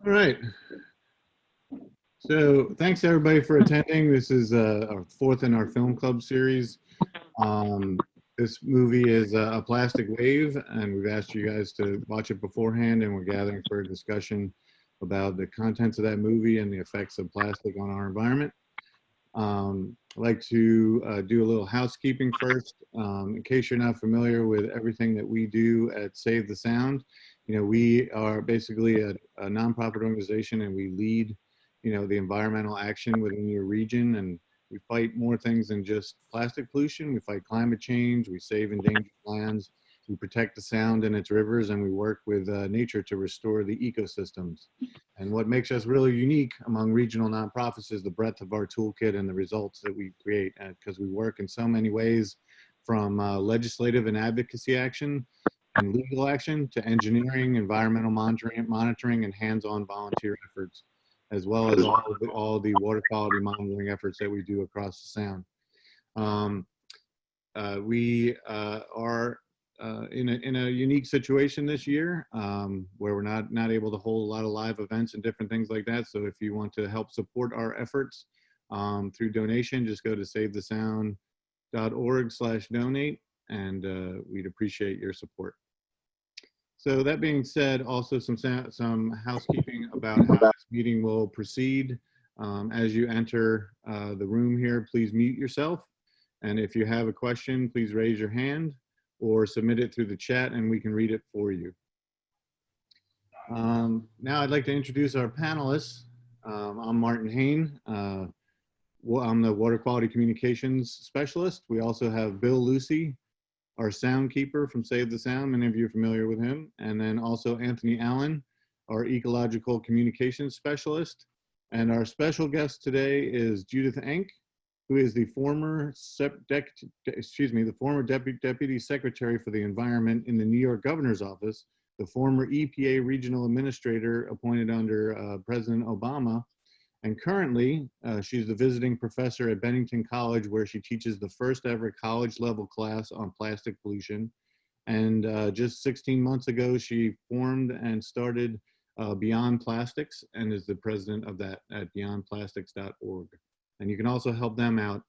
All right. So thanks everybody for attending. This is our fourth in our film club series. This movie is A Plastic Wave, and we've asked you guys to watch it beforehand, and we're gathering for a discussion about the contents of that movie and the effects of plastic on our environment. I'd like to do a little housekeeping first. In case you're not familiar with everything that we do at Save the Sound, we are basically a nonprofit organization, and we lead the environmental action within your region, and we fight more things than just plastic pollution. We fight climate change, we save endangered lands, we protect the sound and its rivers, and we work with nature to restore the ecosystems. And what makes us really unique among regional nonprofits is the breadth of our toolkit and the results that we create, because we work in so many ways, from legislative and advocacy action and legal action to engineering, environmental monitoring, and hands-on volunteer efforts, as well as all the water quality monitoring efforts that we do across the Sound. We are in a unique situation this year, where we're not able to hold a lot of live events and different things like that. So if you want to help support our efforts through donation, just go to savethesound.org/donate, and we'd appreciate your support. So that being said, also some housekeeping about how this meeting will proceed. As you enter the room here, please mute yourself. And if you have a question, please raise your hand or submit it through the chat and we can read it for you. Now I'd like to introduce our panelists. I'm Martin Hain. I'm the Water Quality Communications Specialist. We also have Bill Lucey, our Soundkeeper from Save the Sound. Many of you are familiar with him. And then also Anthony Allen, our Ecological Communications Specialist. And our special guest today is Judith Enck, who is the former Deputy Secretary for the Environment in the New York Governor's Office, the former EPA Regional Administrator appointed under President Obama. And currently, she's the visiting professor at Benninigton College, where she teaches the first ever college level class on plastic pollution. And just 16 months ago, she formed and started Beyond Plastics and is the president of that at beyondplastics.org. And you can also help them out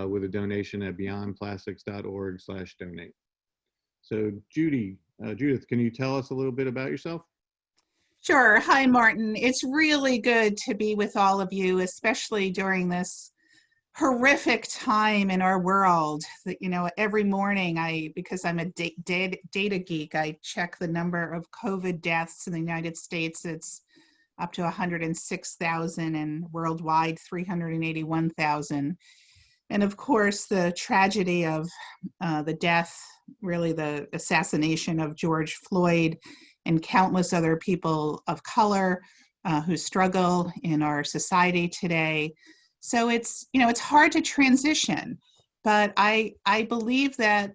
with a donation at beyondplastics.org/donate. So Judith, can you tell us a little bit about yourself? Sure. Hi, Martin. It's really good to be with all of you, especially during this horrific time in our world. That, every morning because I'm a data geek, I check the number of COVID deaths in the United States. It's up to 106,000 and worldwide 381,000. And of course, the tragedy of the death, really the assassination of George Floyd, and countless other people of color who struggle in our society today. So it's hard to transition, but I believe that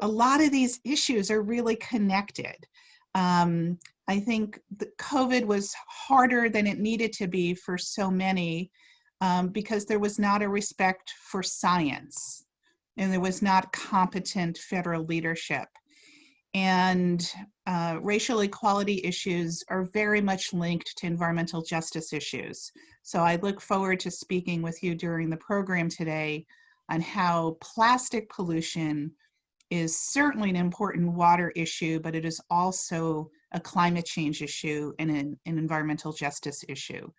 a lot of these issues are really connected. I think the COVID was harder than it needed to be for so many because there was not a respect for science and there was not competent federal leadership. And racial equality issues are very much linked to environmental justice issues. So I look forward to speaking with you during the program today on how plastic pollution is certainly an important water issue, but it is also a climate change issue and an environmental justice issue.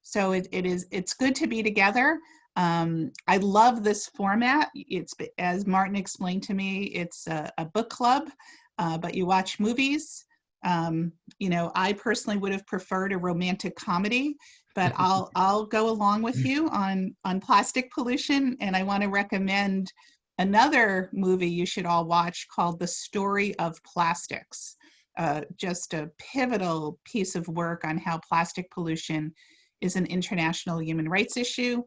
So it's good to be together. I love this format. It's, as Martin explained to me, it's a book club. But you watch movies. I personally would have preferred a romantic comedy, but I'll go along with you on plastic pollution. And I want to recommend another movie you should all watch called The Story of Plastics. Just a pivotal piece of work on how plastic pollution is an international human rights issue.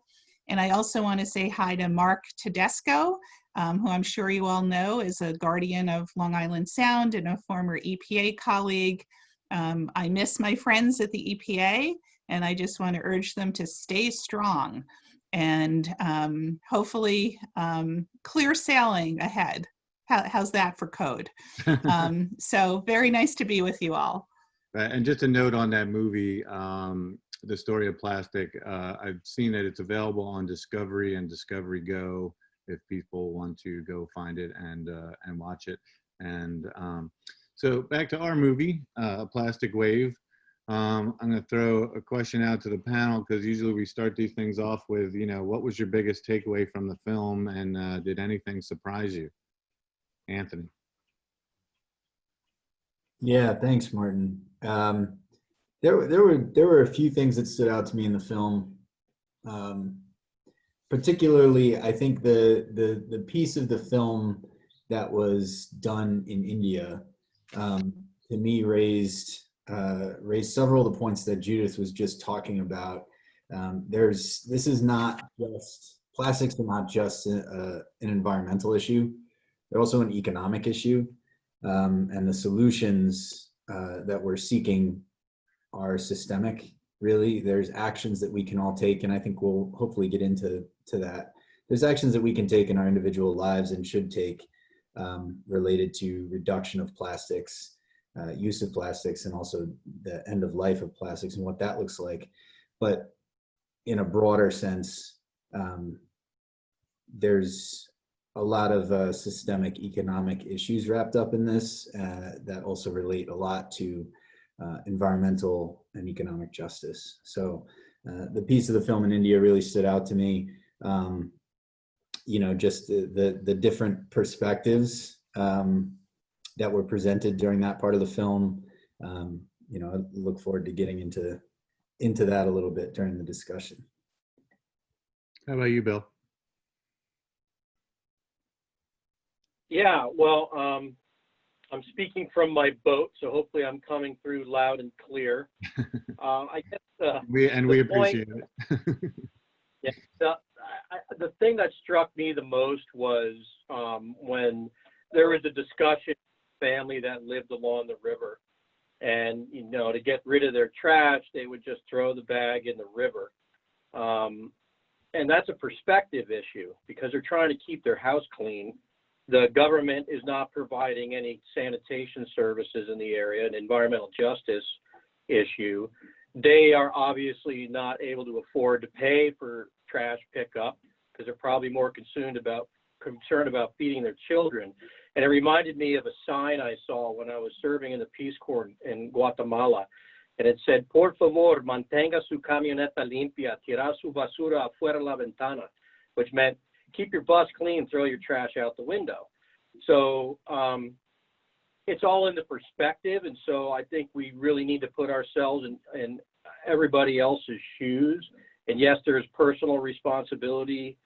And I also want to say hi to Mark Tedesco, who I'm sure you all know is a guardian of Long Island Sound and a former EPA colleague. I miss my friends at the EPA, and I just want to urge them to stay strong and hopefully clear sailing ahead. How's that for code? So very nice to be with you all. And just a note on that movie, The Story of Plastic, I've seen that it's available on Discovery and Discovery Go if people want to go find it and watch it. And so back to our movie, Plastic Wave. I'm going to throw a question out to the panel because usually we start these things off with, what was your biggest takeaway from the film, and did anything surprise you? Anthony. Yeah, thanks, Martin. There were a few things that stood out to me in the film. Particularly, I think the piece of the film that was done in India, to me, raised several of the points that Judith was just talking about. This is not just, plastics are not just an environmental issue, they're also an economic issue. And the solutions that we're seeking are systemic, really. There's actions that we can all take, and I think we'll hopefully get into that. There's actions that we can take in our individual lives and should take related to reduction of plastics, use of plastics, and also the end of life of plastics and what that looks like. But in a broader sense, there's a lot of systemic economic issues wrapped up in this that also relate a lot to environmental and economic justice. So the piece of the film in India really stood out to me. Just the different perspectives that were presented during that part of the film. I look forward to getting into that a little bit during the discussion. How about you, Bill? Yeah, well, I'm speaking from my boat, so hopefully I'm coming through loud and clear. I guess we appreciate it. Yeah, the thing that struck me the most was when there was a discussion with a family that lived along the river, and to get rid of their trash, they would just throw the bag in the river, and that's a perspective issue because they're trying to keep their house clean. The government is not providing any sanitation services in the area, an environmental justice issue. They are obviously not able to afford to pay for trash pickup because they're probably more concerned about feeding their children. And it reminded me of a sign I saw when I was serving in the Peace Corps in Guatemala. And it said, "Por favor, mantenga su camioneta limpia, tirar su basura afuera la ventana," which meant keep your bus clean, throw your trash out the window. So it's all in the perspective. And so I think we really need to put ourselves in everybody else's shoes. And yes, there's personal responsibility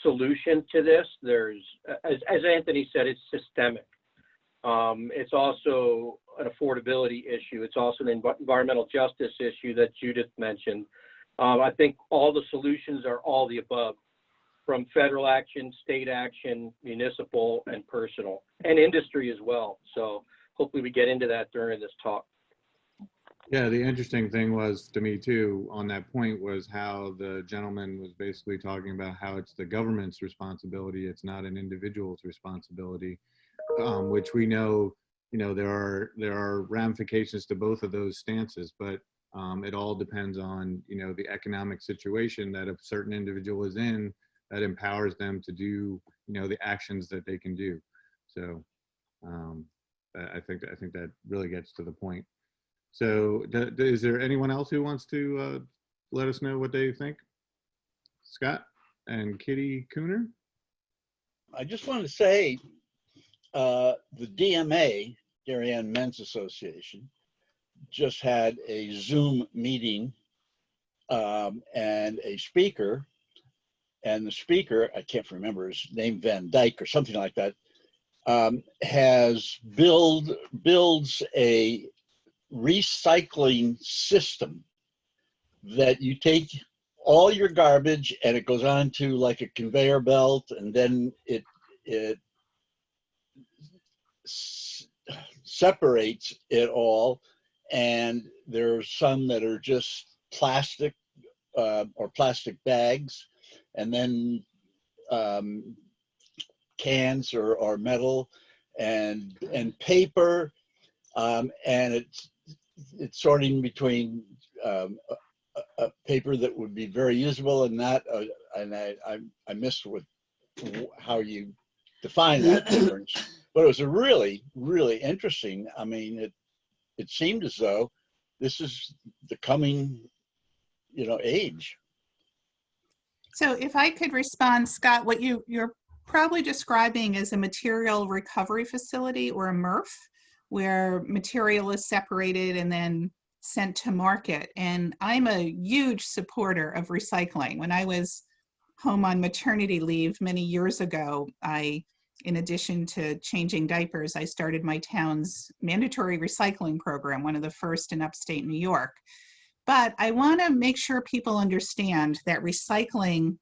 solution to this. There's, as Anthony said, it's systemic. It's also an affordability issue. It's also an environmental justice issue that Judith mentioned. I think all the solutions are all the above, from federal action, state action, municipal, and personal, and industry as well. So hopefully we get into that during this talk. Yeah, the interesting thing was to me too on that point was how the gentleman was basically talking about how it's the government's responsibility, it's not an individual's responsibility, which we know, there are ramifications to both of those stances, but it all depends on, the economic situation that a certain individual is in that empowers them to do, the actions that they can do. So I think that really gets to the point. So is there anyone else who wants to let us know what they think? Scott and Kitty Kuhner? I just want to say the DMA, Darien Men's Association, just had a Zoom meeting and a speaker, and the speaker, I can't remember his name, Van Dyke or something like that, builds a recycling system that you take all your garbage and it goes on to like a conveyor belt, and then it separates it all, and there's some that are just plastic or plastic bags, and then cans or metal and paper, and it it's sorting between a paper that would be very usable and not, and I missed how you define that difference. But it was a really, really interesting. I mean, it seemed as though this is the coming, age. So if I could respond, Scott, what you're probably describing is a material recovery facility or a MRF, where material is separated and then sent to market. And I'm a huge supporter of recycling. When I was home on maternity leave many years ago, in addition to changing diapers, I started my town's mandatory recycling program, one of the first in upstate New York. But I want to make sure people understand that recycling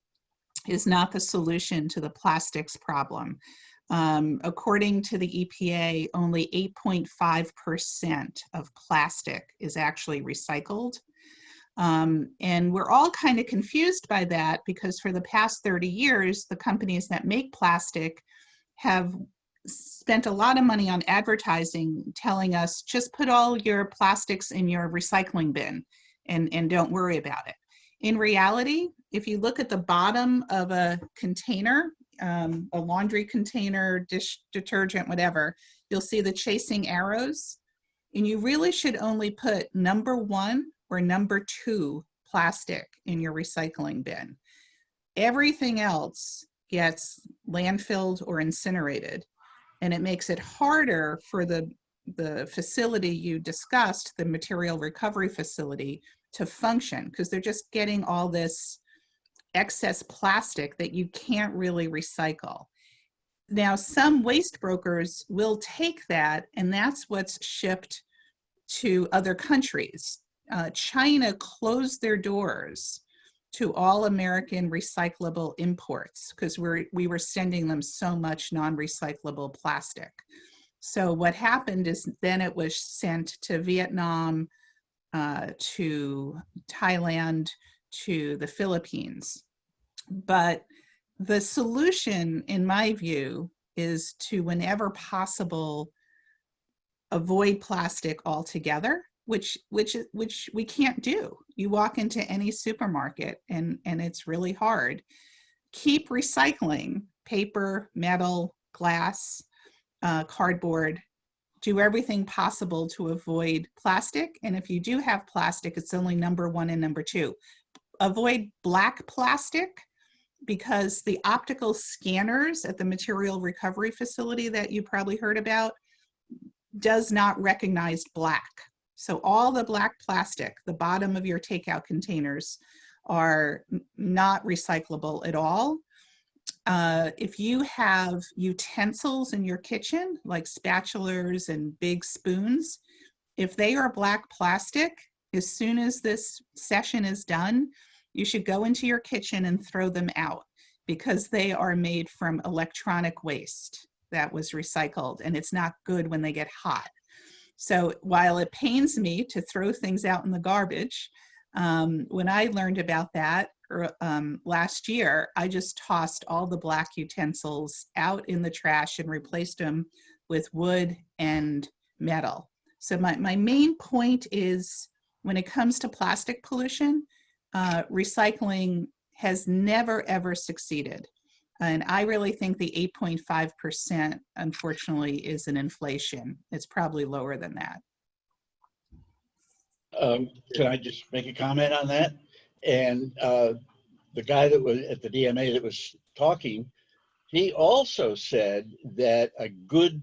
is not the solution to the plastics problem. According to the EPA, only 8.5% of plastic is actually recycled. And we're all kind of confused by that because for the past 30 years, the companies that make plastic have spent a lot of money on advertising telling us just put all your plastics in your recycling bin and don't worry about it. In reality, if you look at the bottom of a container, a laundry container, dish detergent, whatever, you'll see the chasing arrows. And you really should only put number 1 or number 2 plastic in your recycling bin. Everything else gets landfilled or incinerated. And it makes it harder for the facility you discussed, the material recovery facility, to function because they're just getting all this excess plastic that you can't really recycle. Now, some waste brokers will take that, and that's what's shipped to other countries. China closed their doors to all American recyclable imports because we were sending them so much non-recyclable plastic. So what happened is then it was sent to Vietnam, to Thailand, to the Philippines. But the solution, in my view, is to, whenever possible, avoid plastic altogether, which we can't do. You walk into any supermarket and it's really hard. Keep recycling paper, metal, glass, cardboard. Do everything possible to avoid plastic. And if you do have plastic, it's only number 1 and number 2. Avoid black plastic because the optical scanners at the material recovery facility that you probably heard about does not recognize black. So all the black plastic, the bottom of your takeout containers, are not recyclable at all. If you have utensils in your kitchen, like spatulas and big spoons, if they are black plastic, as soon as this session is done, you should go into your kitchen and throw them out because they are made from electronic waste that was recycled, and it's not good when they get hot. So while it pains me to throw things out in the garbage, when I learned about that last year, I just tossed all the black utensils out in the trash and replaced them with wood and metal. So my main point is when it comes to plastic pollution, recycling has never, ever succeeded. And I really think the 8.5%, unfortunately, is an inflation. It's probably lower than that. Can I just make a comment on that? And the guy that was at the DMA that was talking, he also said that a good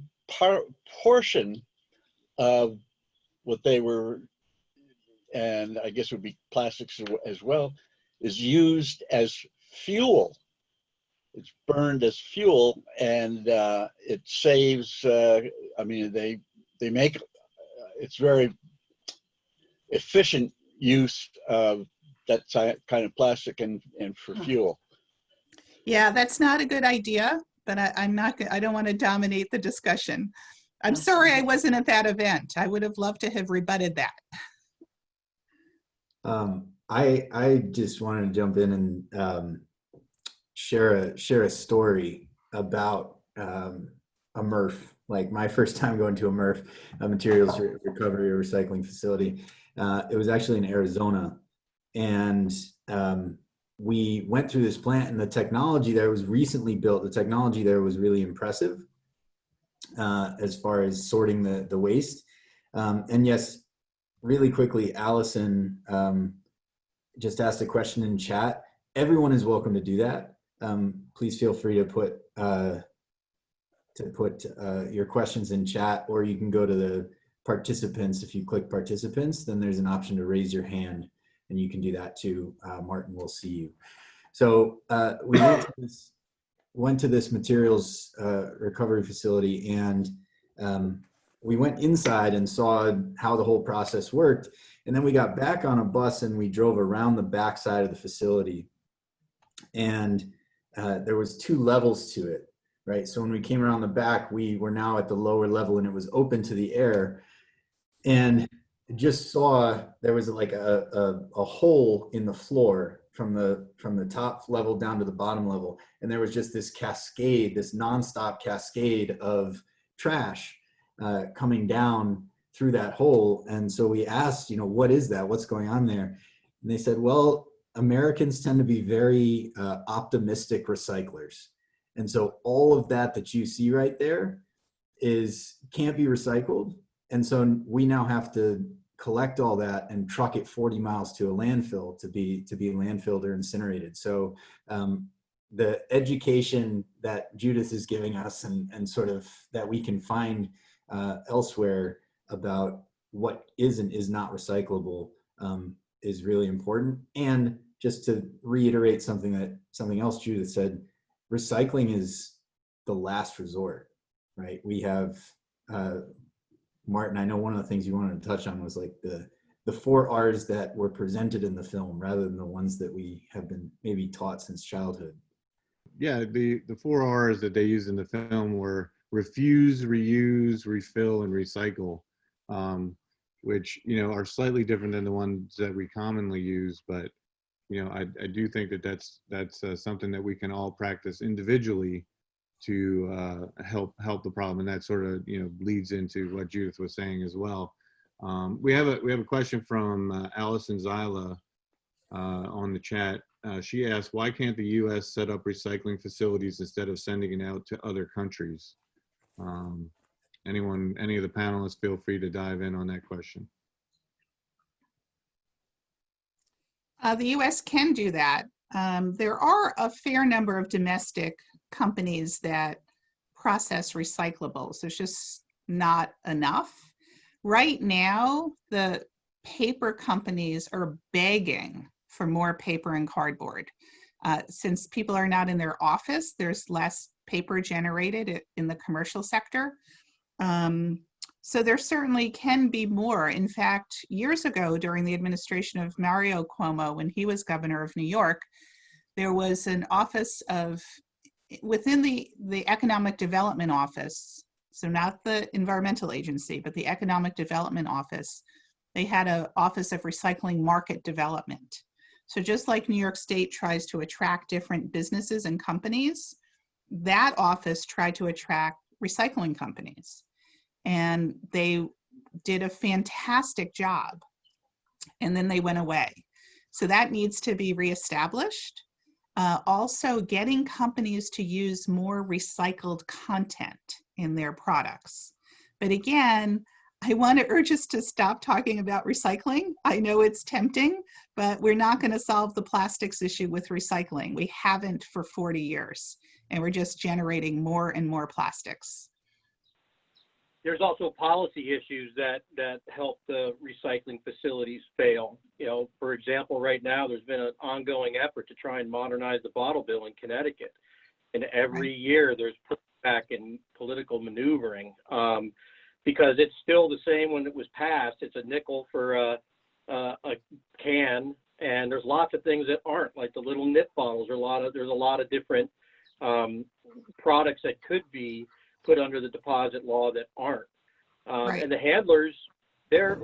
portion of what they were, and I guess would be plastics as well, is used as fuel. It's burned as fuel, and it saves. I mean, they make it's very efficient use of that kind of plastic and for fuel. Yeah, that's not a good idea, but I don't want to dominate the discussion. I'm sorry I wasn't at that event. I would have loved to have rebutted that. I just wanted to jump in and share a story about a MRF, like my first time going to a MRF, a materials recovery or recycling facility. It was actually in Arizona. And we went through this plant, and the technology there was recently built. The technology there was really impressive as far as sorting the waste. And yes, really quickly, Allison just asked a question in chat. Everyone is welcome to do that. Please feel free to put your questions in chat, or you can go to the participants. If you click participants, then there's an option to raise your hand, and you can do that too. Martin will see you. So we went to this materials recovery facility, and we went inside and saw how the whole process worked. And then we got back on a bus and we drove around the back side of the facility. And there was 2 levels to it, right? So when we came around the back, we were now at the lower level, and it was open to the air. And just saw there was like a hole in the floor from the top level down to the bottom level. And there was just this cascade, this nonstop cascade of trash coming down through that hole. And so we asked, what is that? What's going on there? And they said, well, Americans tend to be very optimistic recyclers. And so all of that you see right there can't be recycled. And so we now have to collect all that and truck it 40 miles to a landfill to be landfilled or incinerated. So the education that Judith is giving us and sort of that we can find elsewhere about what is and is not recyclable is really important. And just to reiterate something else Judith said, recycling is the last resort, right? We have, Martin, I know one of the things you wanted to touch on was like the 4 R's that were presented in the film rather than the ones that we have been maybe taught since childhood. Yeah, the 4 R's that they used in the film were refuse, reuse, refill, and recycle, which, are slightly different than the ones that we commonly use. But, I do think that that's something that we can all practice individually to help the problem, and that sort of bleeds into what Judith was saying as well. We have a question from Allison Zyla on the chat. She asked, why can't the U.S. set up recycling facilities instead of sending it out to other countries? Any of the panelists, feel free to dive in on that question. The U.S. can do that. There are a fair number of domestic companies that process recyclables. There's just not enough. Right now, the paper companies are begging for more paper and cardboard. Since people are not in their office, there's less paper generated in the commercial sector. So there certainly can be more. In fact, years ago, during the administration of Mario Cuomo, when he was governor of New York, there was an office within the Economic Development Office, so not the environmental agency, but the Economic Development Office, they had an Office of Recycling Market Development. So just like New York State tries to attract different businesses and companies, that office tried to attract recycling companies. And they did a fantastic job. And then they went away. So that needs to be reestablished. Also, getting companies to use more recycled content in their products. But again, I want to urge us to stop talking about recycling. I know it's tempting, but we're not going to solve the plastics issue with recycling. We haven't for 40 years, and we're just generating more and more plastics. There's also policy issues that help the recycling facilities fail. For example, right now there's been an ongoing effort to try and modernize the bottle bill in Connecticut, and every year there's pushback and political maneuvering because it's still the same when it was passed. It's a nickel for a can, and there's lots of things that aren't, like the little nip bottles. There's a lot of different products that could be put under the deposit law that aren't. Right. And the handlers, their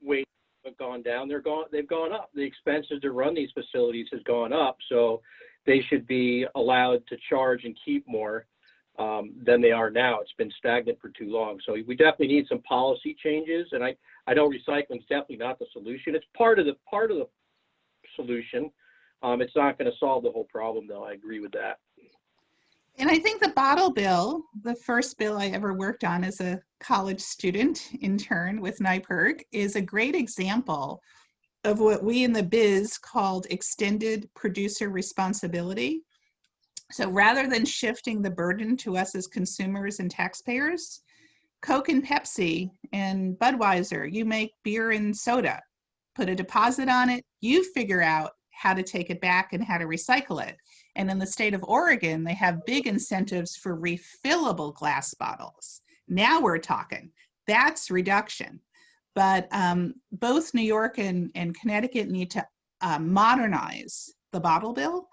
wages have gone down. They've gone up. The expenses to run these facilities has gone up. So they should be allowed to charge and keep more. than they are now. It's been stagnant for too long. So we definitely need some policy changes. And I know recycling is definitely not the solution. It's part of the solution. It's not going to solve the whole problem, though. I agree with that. And I think the bottle bill, the first bill I ever worked on as a college student intern with NYPIRG, is a great example of what we in the biz called extended producer responsibility. So rather than shifting the burden to us as consumers and taxpayers, Coke and Pepsi and Budweiser, you make beer and soda, put a deposit on it, you figure out how to take it back and how to recycle it. And in the state of Oregon, they have big incentives for refillable glass bottles. Now we're talking. That's reduction. But both New York and Connecticut need to modernize the bottle bill.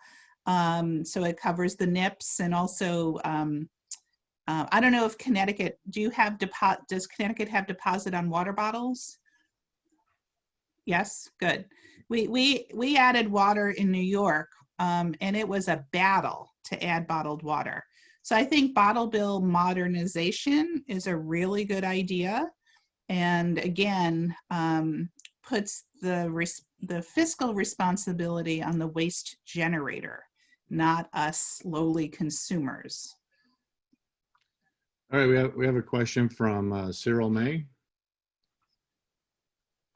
So it covers the NIPS and also, I don't know if Connecticut, does Connecticut have deposit on water bottles? Yes, good. We added water in New York, and it was a battle to add bottled water. So I think bottle bill modernization is a really good idea. And again, puts the fiscal responsibility on the waste generator, not us lowly consumers. All right, we have a question from Cyril May.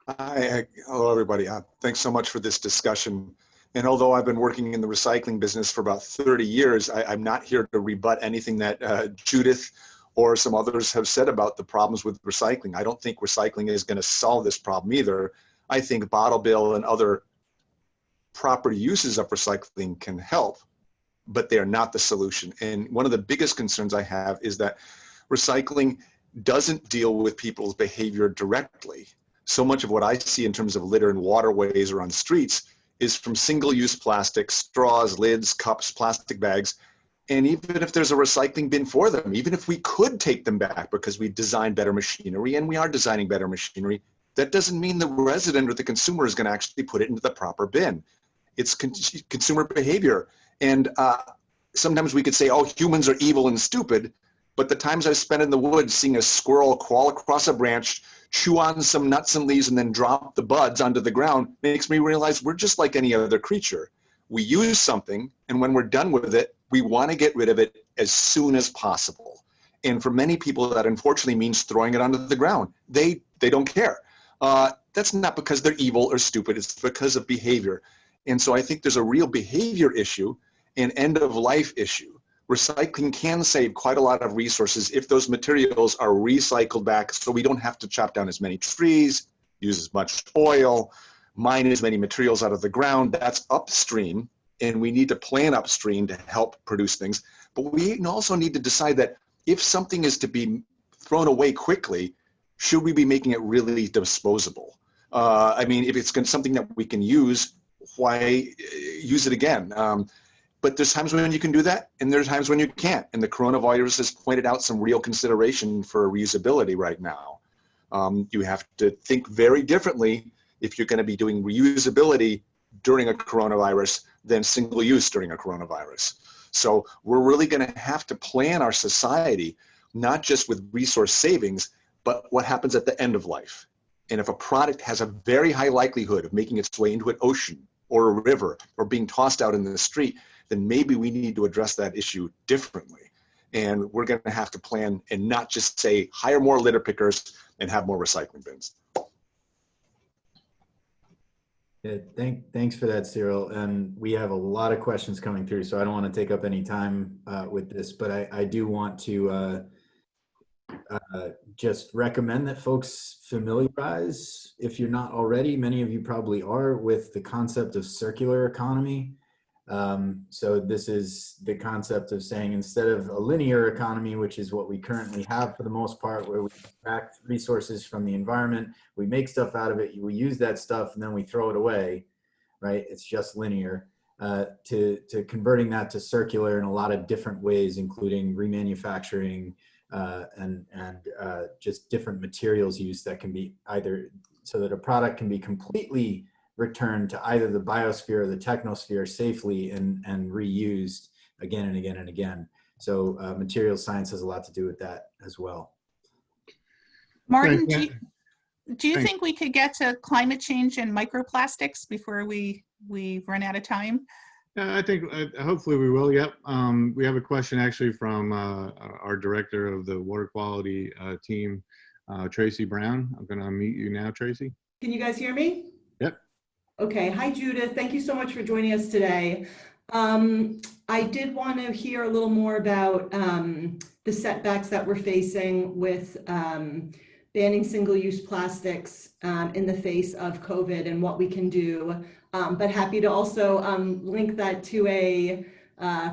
Hi, hello everybody. Thanks so much for this discussion. And although I've been working in the recycling business for about 30 years, I'm not here to rebut anything that Judith or some others have said about the problems with recycling. I don't think recycling is going to solve this problem either. I think bottle bill and other proper uses of recycling can help, but they are not the solution. And one of the biggest concerns I have is that recycling doesn't deal with people's behavior directly. So much of what I see in terms of litter in waterways or on streets is from single-use plastic, straws, lids, cups, plastic bags. And even if there's a recycling bin for them, even if we could take them back because we designed better machinery, and we are designing better machinery, that doesn't mean the resident or the consumer is going to actually put it into the proper bin. It's consumer behavior. And sometimes we could say, oh, humans are evil and stupid, but the times I've spent in the woods seeing a squirrel crawl across a branch, chew on some nuts and leaves, and then drop the buds onto the ground makes me realize we're just like any other creature. We use something, and when we're done with it, we want to get rid of it as soon as possible. And for many people, that unfortunately means throwing it onto the ground. They don't care. That's not because they're evil or stupid. It's because of behavior. And so I think there's a real behavior issue and end-of-life issue. Recycling can save quite a lot of resources if those materials are recycled back, so we don't have to chop down as many trees, use as much oil, mine as many materials out of the ground. That's upstream, and we need to plan upstream to help produce things. But we also need to decide that if something is to be thrown away quickly, should we be making it really disposable? I mean, if it's something that we can use, why use it again? But there's times when you can do that, and there's times when you can't. And the coronavirus has pointed out some real consideration for reusability right now. You have to think very differently if you're going to be doing reusability during a coronavirus than single use during a coronavirus. So we're really going to have to plan our society, not just with resource savings, but what happens at the end of life. And if a product has a very high likelihood of making its way into an ocean or a river or being tossed out in the street, then maybe we need to address that issue differently. And we're going to have to plan and not just say, hire more litter pickers and have more recycling bins. Yeah, thanks for that, Cyril. And we have a lot of questions coming through, so I don't want to take up any time with this, but I do want to just recommend that folks familiarize, if you're not already, many of you probably are, with the concept of circular economy. So this is the concept of saying, instead of a linear economy, which is what we currently have for the most part, where we extract resources from the environment, we make stuff out of it, we use that stuff, and then we throw it away, right? It's just linear. To converting that to circular in a lot of different ways, including remanufacturing and just different materials used that can be either, so that a product can be completely returned to either the biosphere or the technosphere safely and reused again and again and again. So material science has a lot to do with that as well. Martin, Thanks, do you Thanks. think we could get to climate change and microplastics before we run out of time? I think hopefully we will. Yep. We have a question actually from our director of the water quality team, Tracy Brown. I'm going to unmute you now, Tracy. Can you guys hear me? Yep. Okay. Hi, Judith. Thank you so much for joining us today. I did want to hear a little more about the setbacks that we're facing with banning single-use plastics in the face of COVID and what we can do. But happy to also link that to a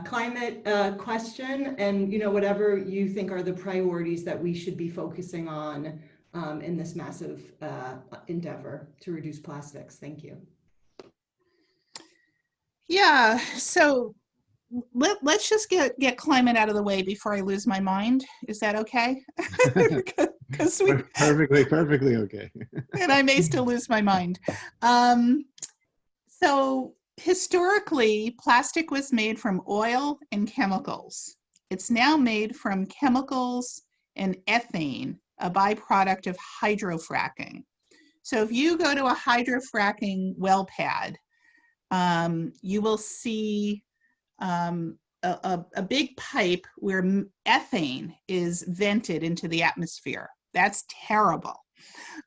climate question and, you know, whatever you think are the priorities that we should be focusing on in this massive endeavor to reduce plastics. Thank you. Yeah, so let's just get climate out of the way before I lose my mind. Is that okay? Because we Perfectly okay. and I may still lose my mind. So historically, plastic was made from oil and chemicals. It's now made from chemicals and ethane, a byproduct of hydrofracking. So if you go to a hydrofracking well pad, you will see a big pipe where ethane is vented into the atmosphere. That's terrible.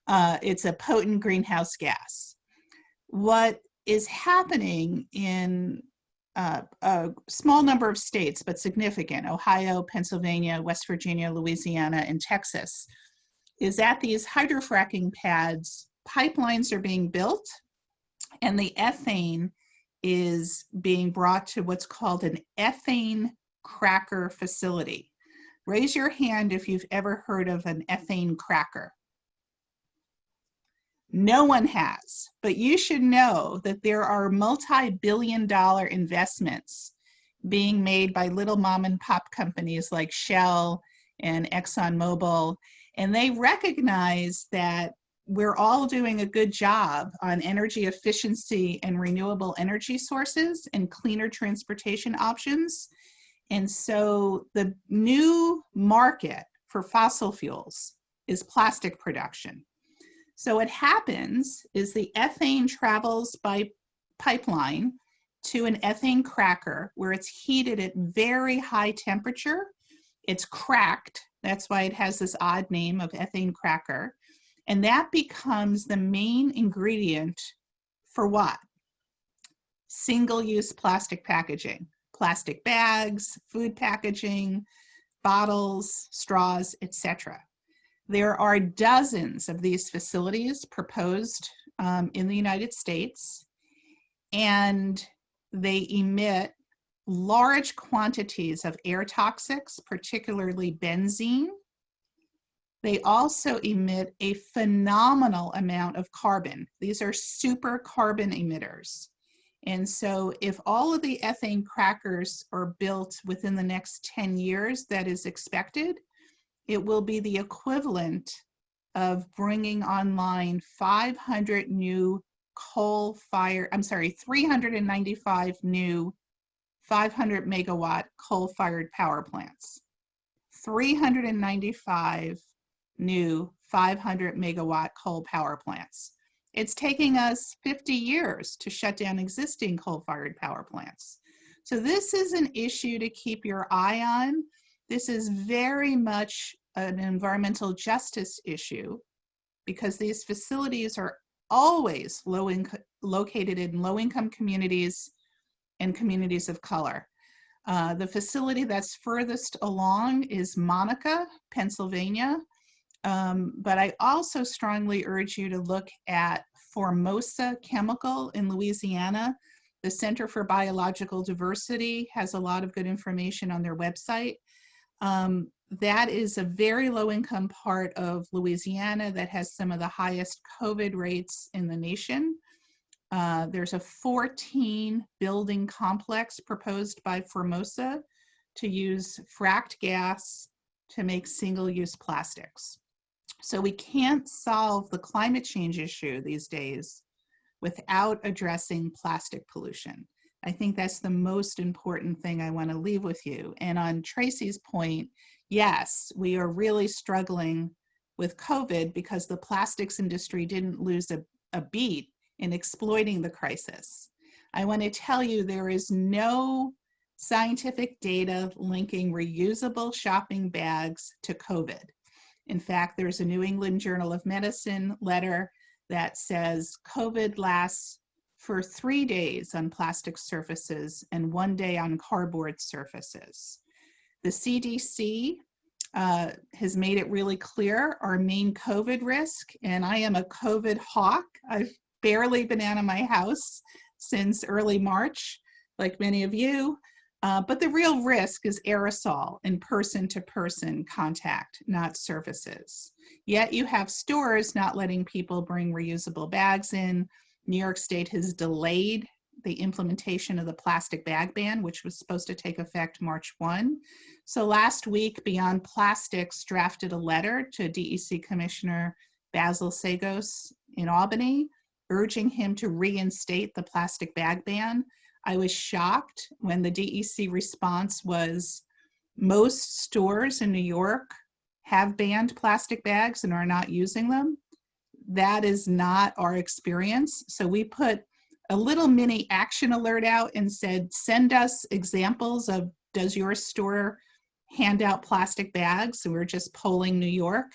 It's a potent greenhouse gas. What is happening in a small number of states, but significant, Ohio, Pennsylvania, West Virginia, Louisiana, and Texas, is that these hydrofracking pads, pipelines are being built, and the ethane is being brought to what's called an ethane cracker facility. Raise your hand if you've ever heard of an ethane cracker. No one has, but you should know that there are multi-billion-dollar investments being made by little mom and pop companies like Shell and ExxonMobil, and they recognize that we're all doing a good job on energy efficiency and renewable energy sources and cleaner transportation options. And so the new market for fossil fuels is plastic production. So what happens is the ethane travels by pipeline to an ethane cracker where it's heated at very high temperature. It's cracked. That's why it has this odd name of ethane cracker. And that becomes the main ingredient for what? Single-use plastic packaging, plastic bags, food packaging, bottles, straws, etc. There are dozens of these facilities proposed in the United States, and they emit large quantities of air toxics, particularly benzene. They also emit a phenomenal amount of carbon. These are super carbon emitters. And so if all of the ethane crackers are built within the next 10 years, that is expected, it will be the equivalent of bringing online 395 new 500 megawatt coal-fired power plants. 395 new 500 megawatt coal power plants. It's taking us 50 years to shut down existing coal-fired power plants. So this is an issue to keep your eye on. This is very much an environmental justice issue because these facilities are always located in low-income communities and communities of color. The facility that's furthest along is Monica, Pennsylvania. But I also strongly urge you to look at Formosa Chemical in Louisiana. The Center for Biological Diversity has a lot of good information on their website. That is a very low-income part of Louisiana that has some of the highest COVID rates in the nation. There's a 14-building complex proposed by Formosa to use fracked gas to make single-use plastics. So we can't solve the climate change issue these days without addressing plastic pollution. I think that's the most important thing I want to leave with you. And on Tracy's point, yes, we are really struggling with COVID because the plastics industry didn't lose a beat in exploiting the crisis. I want to tell you there is no scientific data linking reusable shopping bags to COVID. In fact, there's a New England Journal of Medicine letter that says COVID lasts for 3 days on plastic surfaces and 1 day on cardboard surfaces. The CDC has made it really clear our main COVID risk, and I am a COVID hawk. I've barely been out of my house since early March, like many of you, but the real risk is aerosol and person-to-person contact, not surfaces. Yet you have stores not letting people bring reusable bags in. New York State has delayed the implementation of the plastic bag ban, which was supposed to take effect March 1. So last week, Beyond Plastics drafted a letter to DEC Commissioner Basil Sagos in Albany, urging him to reinstate the plastic bag ban. I was shocked when the DEC response was, most stores in New York have banned plastic bags and are not using them. That is not our experience. So we put a little mini action alert out and said, send us examples of, does your store hand out plastic bags? So we're just polling New York.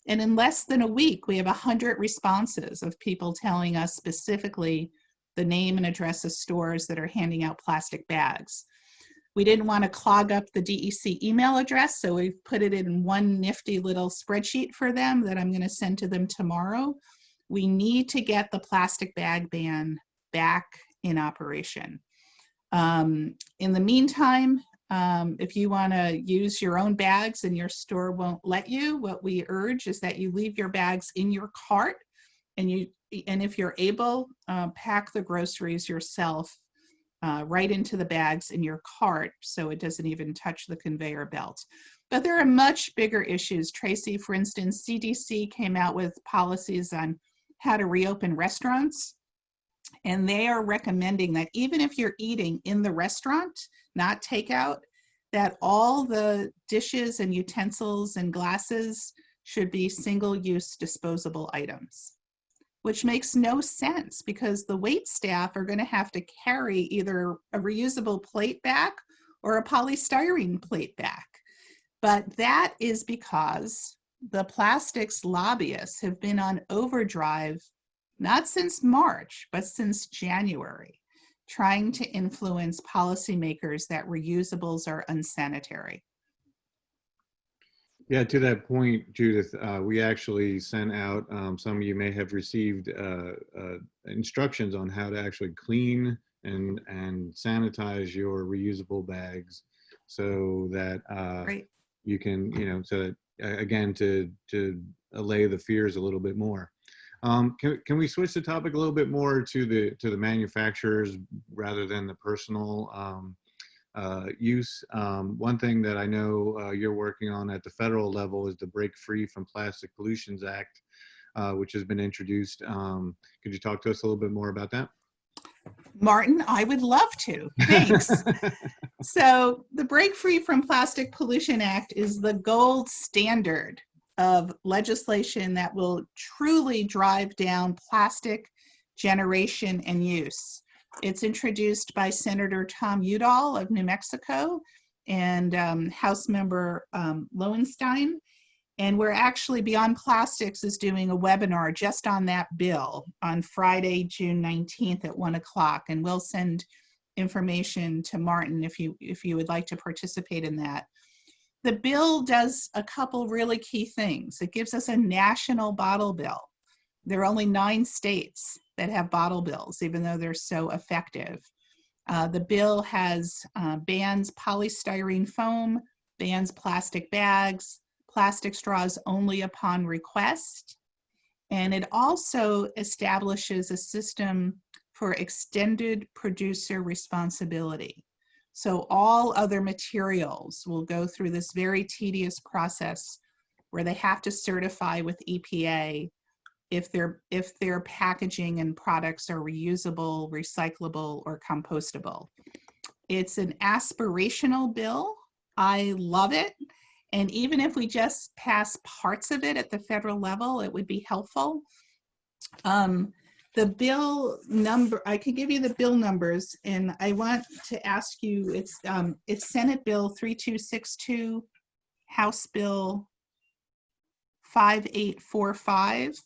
And in less than a week, we have 100 responses of people telling us specifically the name and address of stores that are handing out plastic bags. We didn't want to clog up the DEC email address, so we put it in one nifty little spreadsheet for them that I'm going to send to them tomorrow. We need to get the plastic bag ban back in operation. In the meantime, if you want to use your own bags and your store won't let you, what we urge is that you leave your bags in your cart, and if you're able, pack the groceries yourself right into the bags in your cart so it doesn't even touch the conveyor belt. But there are much bigger issues. Tracy, for instance, CDC came out with policies on how to reopen restaurants, and they are recommending that even if you're eating in the restaurant, not takeout, that all the dishes and utensils and glasses should be single-use disposable items, which makes no sense because the wait staff are going to have to carry either a reusable plate back or a polystyrene plate back. But that is because the plastics lobbyists have been on overdrive, not since March, but since January, trying to influence policymakers that reusables are unsanitary. Yeah, to that point, Judith, we actually sent out, some of you may have received instructions on how to actually clean and sanitize your reusable bags so that you can, so that, again, to allay the fears a little bit more. Can we switch the topic a little bit more to the manufacturers rather than the personal use? One thing that I know you're working on at the federal level is the Break Free from Plastic Pollutions Act, which has been introduced. Could you talk to us a little bit more about that? Martin, I would love to. Thanks. So the Break Free from Plastic Pollution Act is the gold standard of legislation that will truly drive down plastic generation and use. It's introduced by Senator Tom Udall of New Mexico and House Member Lowenstein. And we're actually, Beyond Plastics is doing a webinar just on that bill on Friday, June 19th at 1 o'clock. And we'll send information to Martin if you would like to participate in that. The bill does a couple really key things. It gives us a national bottle bill. There are only 9 states that have bottle bills, even though they're so effective. The bill has bans polystyrene foam, bans plastic bags, plastic straws only upon request, and it also establishes a system for extended producer responsibility. So all other materials will go through this very tedious process where they have to certify with EPA if their packaging and products are reusable, recyclable, or compostable. It's an aspirational bill. I love it. And even if we just pass parts of it at the federal level, it would be helpful. The bill number, I can give you the bill numbers, and I want to ask you, it's Senate Bill 3262, House Bill 5845.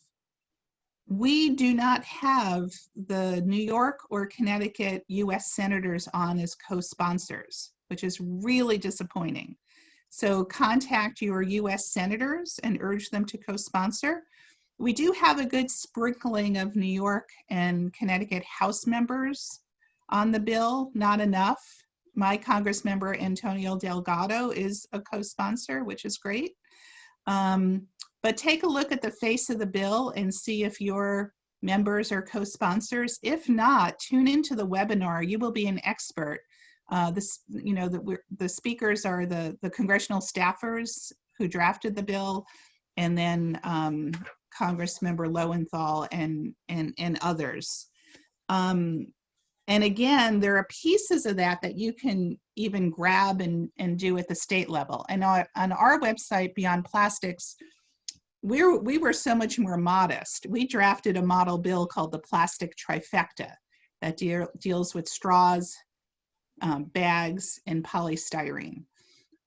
We do not have the New York or Connecticut US senators on as co-sponsors, which is really disappointing. So contact your US senators and urge them to co-sponsor. We do have a good sprinkling of New York and Connecticut House members on the bill, not enough. My Congress member Antonio Delgado is a co-sponsor, which is great. But take a look at the face of the bill and see if your members are co-sponsors. If not, tune into the webinar. You will be an expert. The speakers are the congressional staffers who drafted the bill, and then Congressmember Lowenthal and others. And again, there are pieces of that you can even grab and do at the state level. And on our website, Beyond Plastics, we were so much more modest. We drafted a model bill called the Plastic Trifecta that deals with straws, bags, and polystyrene,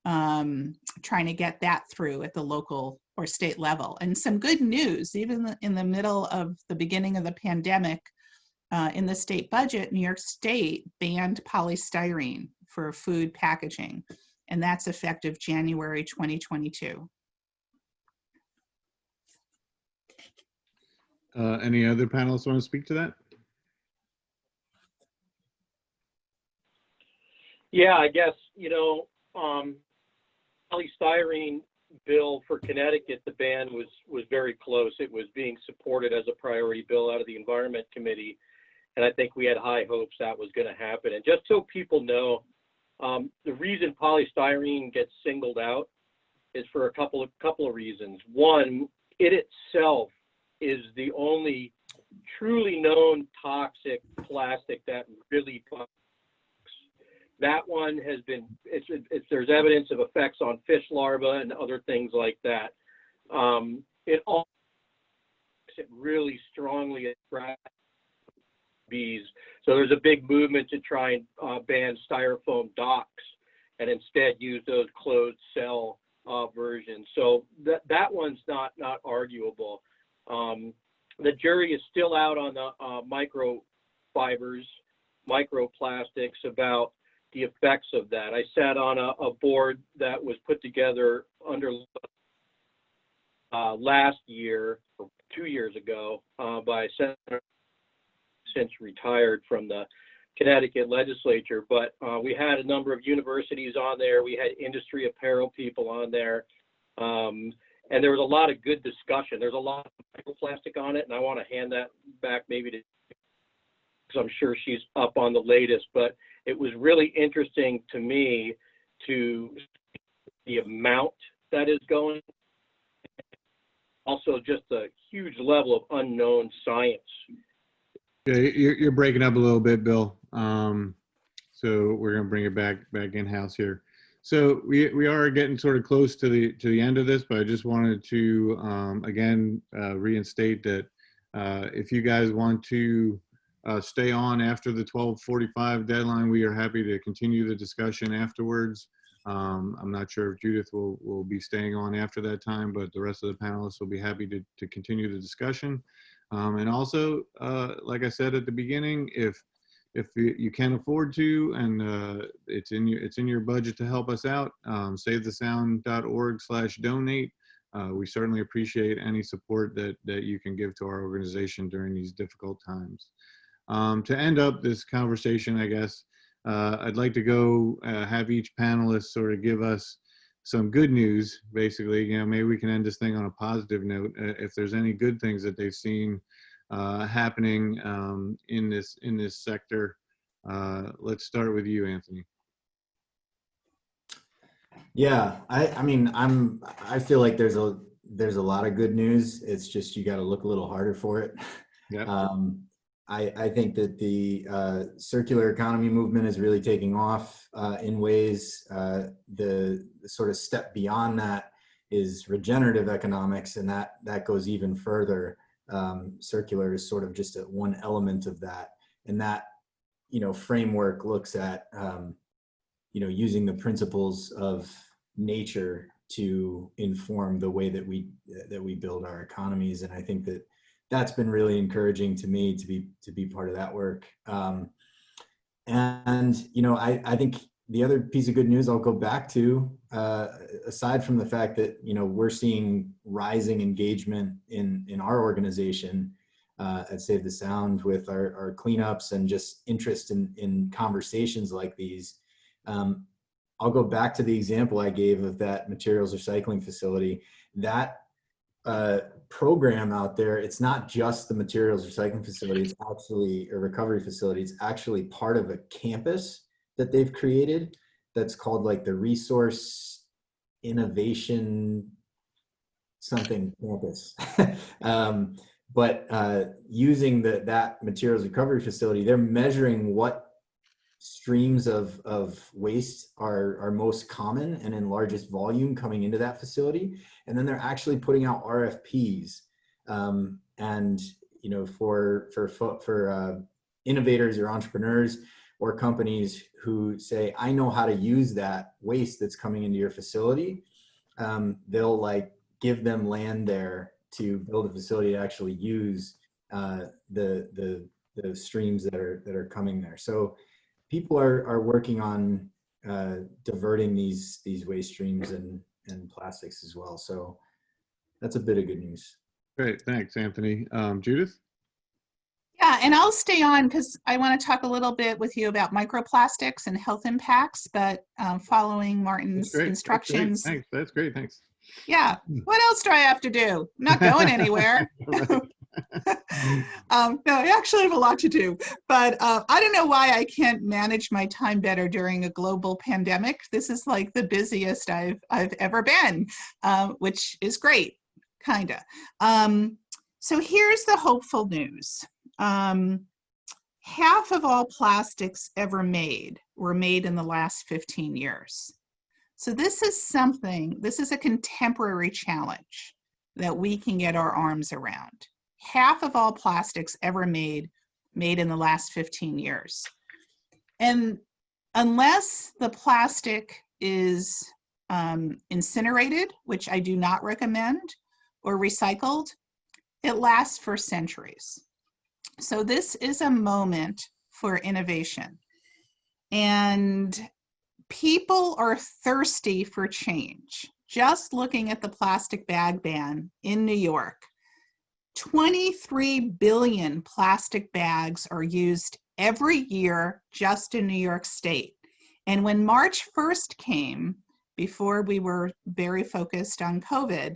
trying to get that through at the local or state level. And some good news, even in the middle of the beginning of the pandemic, in the state budget, New York State banned polystyrene for food packaging, and that's effective January 2022. Any other panelists want to speak to that? Yeah, I guess, polystyrene bill for Connecticut, the ban was very close. It was being supported as a priority bill out of the Environment Committee. And I think we had high hopes that was going to happen. And just so people know, the reason polystyrene gets singled out is for a couple of reasons. One, it itself is the only truly known toxic plastic that really fucks. That one has been, there's evidence of effects on fish larvae and other things like that. It really strongly attracts bees. So there's a big movement to try and ban styrofoam docks and instead use those closed cell versions. So that one's not arguable. The jury is still out on the microfibers, microplastics, about the effects of that. I sat on a board that was put together under last year, or 2 years ago, by a senator since retired from the Connecticut legislature. But we had a number of universities on there. We had industry apparel people on there. And there was a lot of good discussion. There's a lot of microplastic on it, and I want to hand that back maybe to, because I'm sure she's up on the latest, but it was really interesting to me to the amount that is going, also just a huge level of unknown science. Yeah, you're breaking up a little bit, Bill. So we're going to bring it back in-house here. So we are getting sort of close to the end of this, but I just wanted to again reinstate that if you guys want to stay on after the 12:45 deadline, we are happy to continue the discussion afterwards. I'm not sure if Judith will be staying on after that time, but the rest of the panelists will be happy to continue the discussion. And also, like I said at the beginning, if you can afford to, and it's in your budget to help us out, savethesound.org/donate. We certainly appreciate any support that you can give to our organization during these difficult times. To end up this conversation, I guess, I'd like to go have each panelist sort of give us some good news, basically. Maybe we can end this thing on a positive note. If there's any good things that they've seen happening in this sector. Let's start with you, Anthony. Yeah, I mean, I feel like there's there's a lot of good news. It's just you got to look a little harder for it. Yeah. I think that the circular economy movement is really taking off in ways. The sort of step beyond that is regenerative economics, and that goes even further. Circular is sort of just one element of that, and that framework looks at using the principles of nature to inform the way that we build our economies. And I think that that's been really encouraging to me to be part of that work. I think the other piece of good news I'll go back to, aside from the fact that we're seeing rising engagement in our organization at Save the Sound with our cleanups and just interest in conversations like these. I'll go back to the example I gave of that materials recycling facility. That program out there, it's not just the materials recycling facility, it's actually a recovery facility. It's actually part of a campus that they've created that's called like the Resource Innovation something campus. But using that materials recovery facility, they're measuring what streams of waste are most common and in largest volume coming into that facility. And then they're actually putting out RFPs. And for innovators or entrepreneurs or companies who say, I know how to use that waste that's coming into your facility, they'll like give them land there to build a facility to actually use the streams that are coming there. So people are working on diverting these waste streams and plastics as well. So that's a bit of good news. Great, thanks, Anthony. Judith? Yeah, and I'll stay on because I want to talk a little bit with you about microplastics and health impacts, but following Martin's instructions. Thanks, that's great, thanks. Yeah, what else do I have to do? I'm not going anywhere. No, I actually have a lot to do, but I don't know why I can't manage my time better during a global pandemic. This is like the busiest I've ever been, which is great, kinda. So here's the hopeful news. Half of all plastics ever made were made in the last 15 years. So this is a contemporary challenge that we can get our arms around. Half of all plastics ever made in the last 15 years. And unless the plastic is incinerated, which I do not recommend, or recycled, it lasts for centuries. So this is a moment for innovation. And people are thirsty for change. Just looking at the plastic bag ban in New York, 23 billion plastic bags are used every year just in New York State. And when March 1st came, before we were very focused on COVID,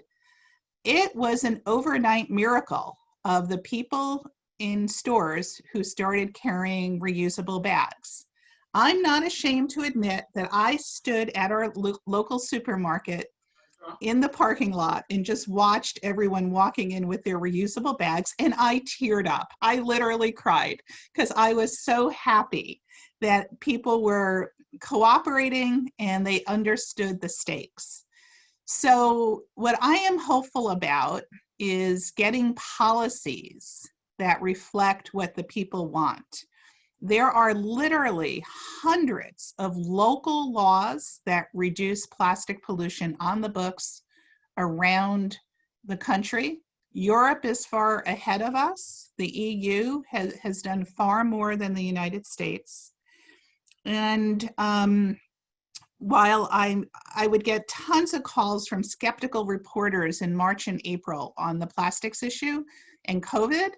it was an overnight miracle of the people in stores who started carrying reusable bags. I'm not ashamed to admit that I stood at our local supermarket in the parking lot and just watched everyone walking in with their reusable bags, and I teared up. I literally cried because I was so happy that people were cooperating and they understood the stakes. So what I am hopeful about is getting policies that reflect what the people want. There are literally hundreds of local laws that reduce plastic pollution on the books around the country. Europe is far ahead of us. The EU has done far more than the United States. And while I would get tons of calls from skeptical reporters in March and April on the plastics issue and COVID,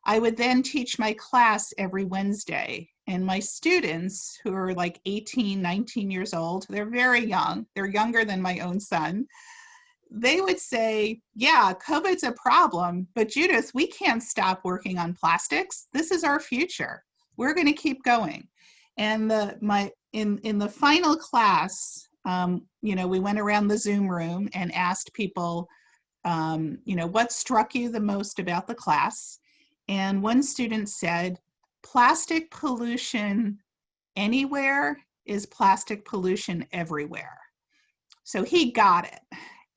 I would then teach my class every Wednesday. And my students, who are like 18, 19 years old, they're very young. They're younger than my own son. They would say, yeah, COVID's a problem, but Judith, we can't stop working on plastics. This is our future. We're going to keep going. And in the final class, we went around the Zoom room and asked people what struck you the most about the class? And one student said, plastic pollution anywhere is plastic pollution everywhere. So he got it.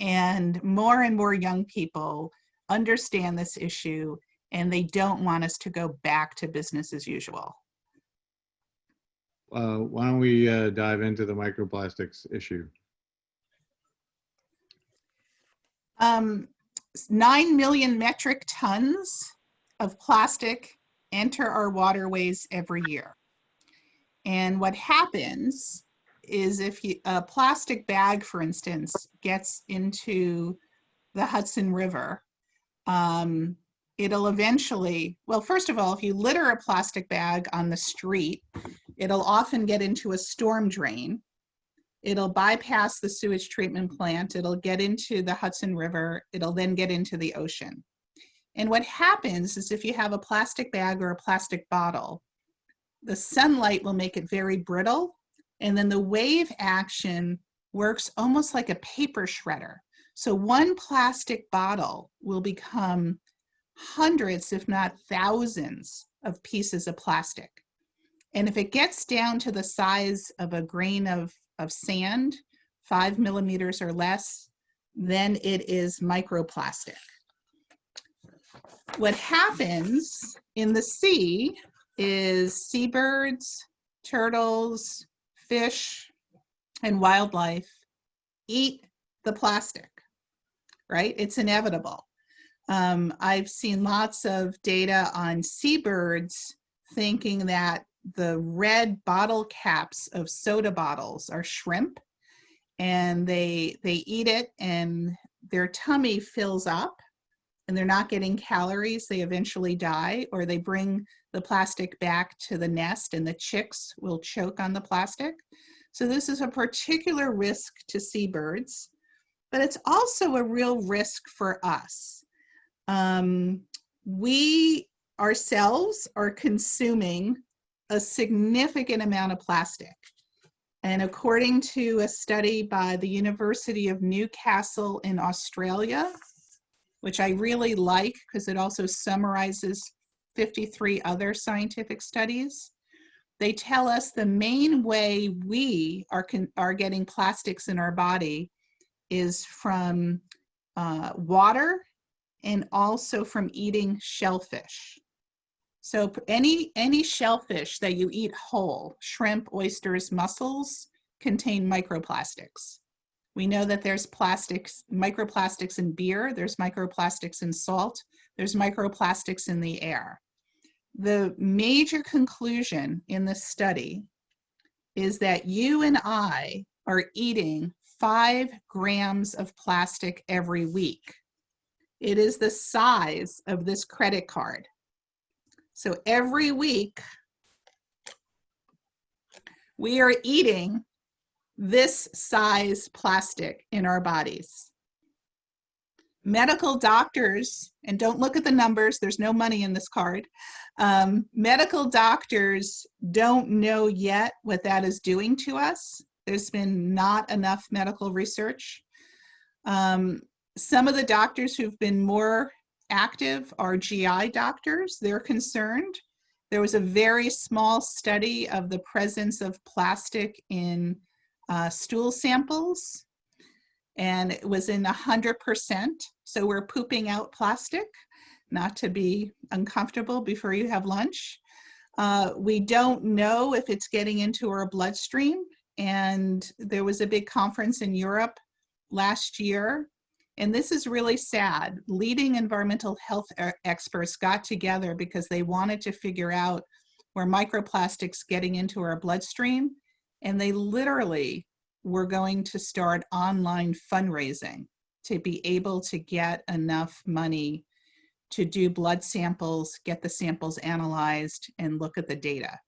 And more young people understand this issue, and they don't want us to go back to business as usual. Why don't we dive into the microplastics issue? 9 million metric tons of plastic enter our waterways every year. And what happens is if a plastic bag, for instance, gets into the Hudson River, it'll eventually, well, first of all, if you litter a plastic bag on the street, it'll often get into a storm drain. It'll bypass the sewage treatment plant. It'll get into the Hudson River. It'll then get into the ocean. And what happens is if you have a plastic bag or a plastic bottle, the sunlight will make it very brittle. And then the wave action works almost like a paper shredder. So one plastic bottle will become hundreds, if not thousands, of pieces of plastic. And if it gets down to the size of a grain of sand, 5 millimeters or less, then it is microplastic. What happens in the sea is seabirds, turtles, fish, and wildlife eat the plastic, right? It's inevitable. I've seen lots of data on seabirds thinking that the red bottle caps of soda bottles are shrimp, and they eat it and their tummy fills up and they're not getting calories. They eventually die, or they bring the plastic back to the nest and the chicks will choke on the plastic. So this is a particular risk to seabirds, but it's also a real risk for us. We ourselves are consuming a significant amount of plastic. And according to a study by the University of Newcastle in Australia, which I really like because it also summarizes 53 other scientific studies, they tell us the main way we are getting plastics in our body is from water and also from eating shellfish. So any shellfish that you eat whole, shrimp, oysters, mussels, contain microplastics. We know that there's microplastics in beer, there's microplastics in salt, there's microplastics in the air. The major conclusion in this study is that you and I are eating 5 grams of plastic every week. It is the size of this credit card. So every week, we are eating this size plastic in our bodies. Medical doctors, and don't look at the numbers, there's no money in this card. Medical doctors don't know yet what that is doing to us. There's been not enough medical research. Some of the doctors who've been more active are GI doctors. They're concerned. There was a very small study of the presence of plastic in stool samples, and it was in 100%. So we're pooping out plastic, not to be uncomfortable before you have lunch. We don't know if it's getting into our bloodstream. And there was a big conference in Europe last year. And this is really sad. Leading environmental health experts got together because they wanted to figure out where microplastics getting into our bloodstream. And they literally were going to start online fundraising to be able to get enough money to do blood samples, get the samples analyzed, and look at the data.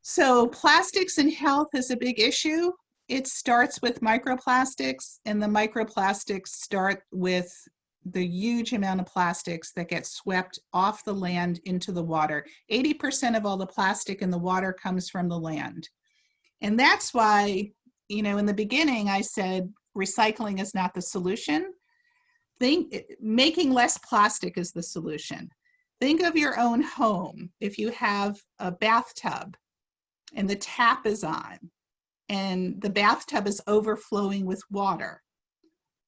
So plastics in health is a big issue. It starts with microplastics, and the microplastics start with the huge amount of plastics that get swept off the land into the water. 80% of all the plastic in the water comes from the land. And that's why, in the beginning I said recycling is not the solution. making less plastic is the solution. Think of your own home. If you have a bathtub and the tap is on and the bathtub is overflowing with water,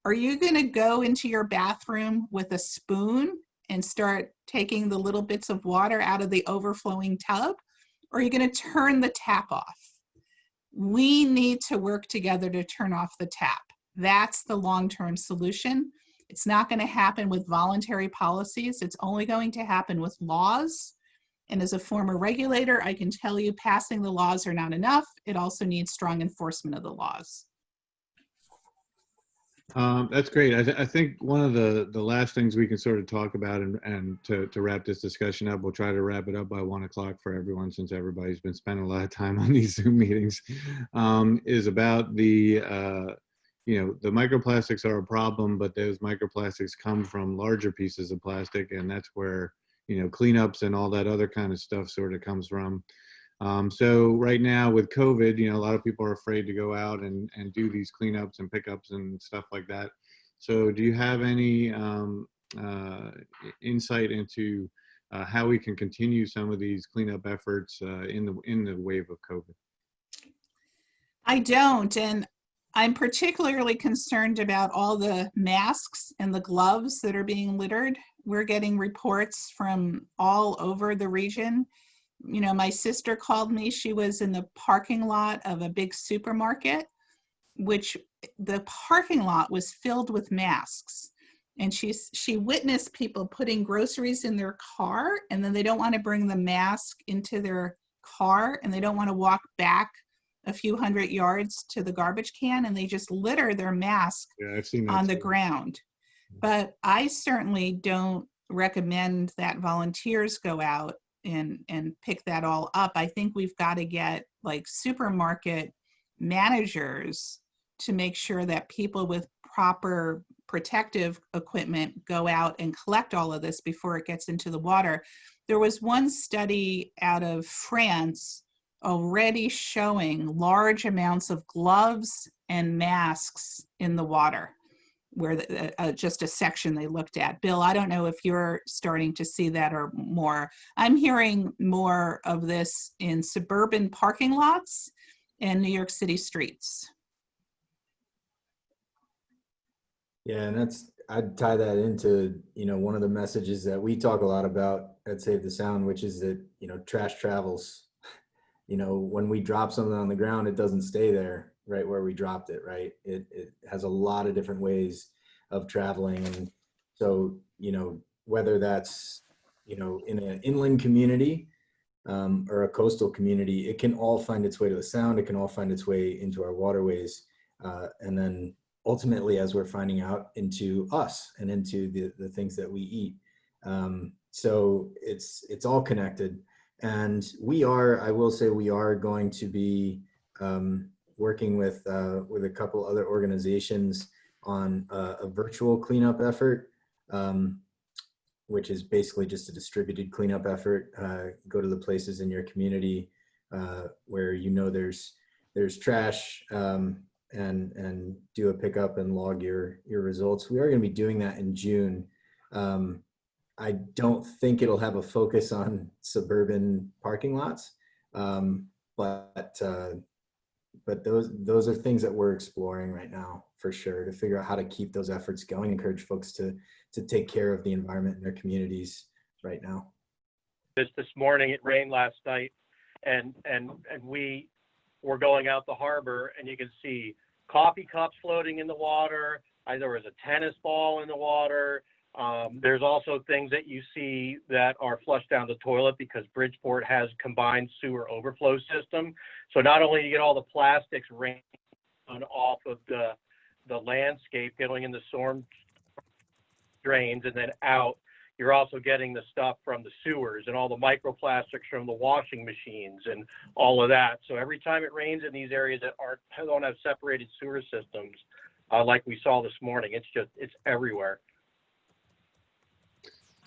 are you going to go into your bathroom with a spoon and start taking the little bits of water out of the overflowing tub? Or are you going to turn the tap off? We need to work together to turn off the tap. That's the long-term solution. It's not going to happen with voluntary policies. It's only going to happen with laws. And as a former regulator, I can tell you passing the laws are not enough. It also needs strong enforcement of the laws. That's great. I think one of the last things we can sort of talk about and to wrap this discussion up, we'll try to wrap it up by 1 o'clock for everyone, since everybody's been spending a lot of time on these Zoom meetings, is about the microplastics are a problem, but those microplastics come from larger pieces of plastic, and that's where, cleanups and all that other kind of stuff sort of comes from. So right now with COVID, a lot of people are afraid to go out and do these cleanups and pickups and stuff like that. So do you have any insight into how we can continue some of these cleanup efforts in the wave of COVID? I don't, and I'm particularly concerned about all the masks and the gloves that are being littered. We're getting reports from all over the region. My sister called me. She was in the parking lot of a big supermarket, which the parking lot was filled with masks. And she witnessed people putting groceries in their car, and then they don't want to bring the mask into their car, and they don't want to walk back a few hundred yards to the garbage can, and they just litter their mask on the ground. But I certainly don't recommend that volunteers go out and pick that all up. I think we've got to get like supermarket managers to make sure that people with proper protective equipment go out and collect all of this before it gets into the water. There was one study out of France already showing large amounts of gloves and masks in the water, where just a section they looked at. Bill, I don't know if you're starting to see that or more. I'm hearing more of this in suburban parking lots and New York City streets. Yeah, and I'd tie that into, one of the messages that we talk a lot about at Save the Sound, which is that, trash travels. When we drop something on the ground, it doesn't stay there right where we dropped it, right? It has a lot of different ways of traveling. And so, whether that's, in an inland community or a coastal community, it can all find its way to the Sound. It can all find its way into our waterways. And then ultimately, as we're finding out, into us and into the things that we eat. So it's all connected. And I will say we are going to be working with a couple other organizations on a virtual cleanup effort, which is basically just a distributed cleanup effort. Go to the places in your community where there's trash, and do a pickup and log your results. We are going to be doing that in June. I don't think it'll have a focus on suburban parking lots, but those are things that we're exploring right now for sure, to figure out how to keep those efforts going, encourage folks to take care of the environment in their communities right now. This morning, it rained last night, and we were going out the harbor, and you can see coffee cups floating in the water. There was a tennis ball in the water. There's also things that you see that are flushed down the toilet because Bridgeport has combined sewer overflow system. So not only do you get all the plastics rain off of the landscape going in the storm drains and then out, you're also getting the stuff from the sewers and all the microplastics from the washing machines and all of that. So every time it rains in these areas that don't have separated sewer systems, like we saw this morning, it's everywhere.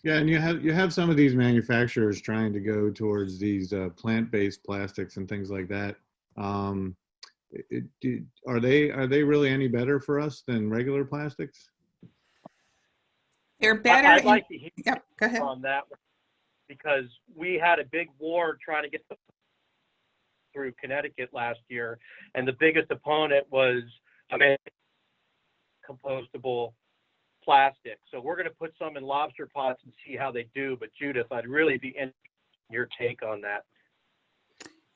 Yeah, and you have some of these manufacturers trying to go towards these plant-based plastics and things like that. Are they really any better for us than regular plastics? They're better. I'd like to hear Yep, go ahead. on that one, because we had a big war trying to get through Connecticut last year, and the biggest opponent was compostable plastic. So we're going to put some in lobster pots and see how they do. But Judith, I'd really be interested in your take on that.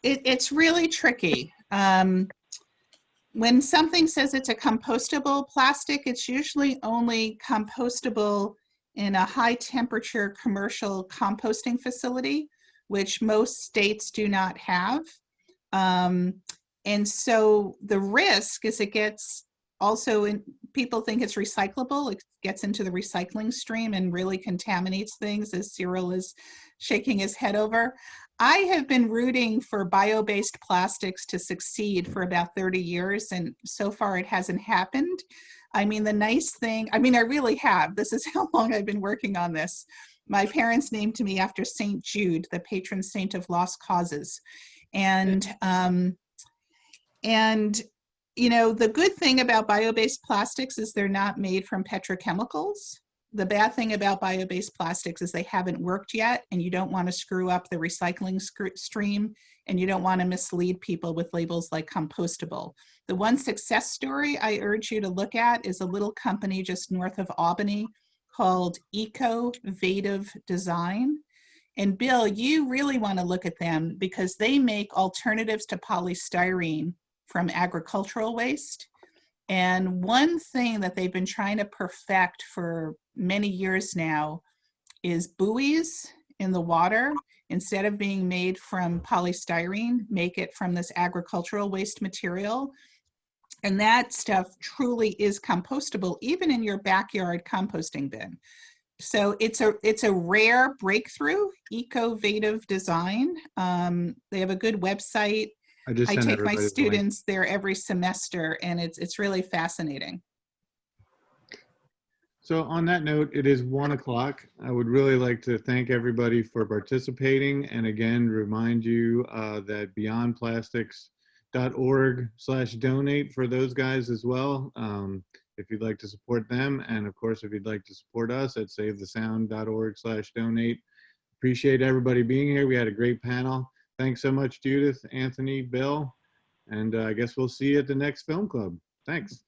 It's really tricky. When something says it's a compostable plastic, it's usually only compostable in a high temperature commercial composting facility, which most states do not have. And so the risk is it gets also in, people think it's recyclable. It gets into the recycling stream and really contaminates things, as Cyril is shaking his head over. I have been rooting for bio-based plastics to succeed for about 30 years, and so far it hasn't happened. I mean, the nice thing, I mean, I really have. This is how long I've been working on this. My parents named me after St. Jude, the patron saint of lost causes. And you know, the good thing about bio-based plastics is they're not made from petrochemicals. The bad thing about bio-based plastics is they haven't worked yet, and you don't want to screw up the recycling stream, and you don't want to mislead people with labels like compostable. The one success story I urge you to look at is a little company just north of Albany called Ecological Design. And Bill, you really want to look at them because they make alternatives to polystyrene from agricultural waste. And one thing that they've been trying to perfect for many years now is buoys in the water. Instead of being made from polystyrene, make it from this agricultural waste material. And that stuff truly is compostable, even in your backyard composting bin. So it's a rare breakthrough, Ecological Design. They have a good website. I take my students there every semester, and it's really fascinating. So on that note, it is 1 o'clock. I would really like to thank everybody for participating, and again remind you that beyondplastics.org/donate for those guys as well. If you'd like to support them, and of course, if you'd like to support us at savethesound.org/donate. Appreciate everybody being here. We had a great panel. Thanks so much, Judith, Anthony, Bill, and I guess we'll see you at the next film club. Thanks.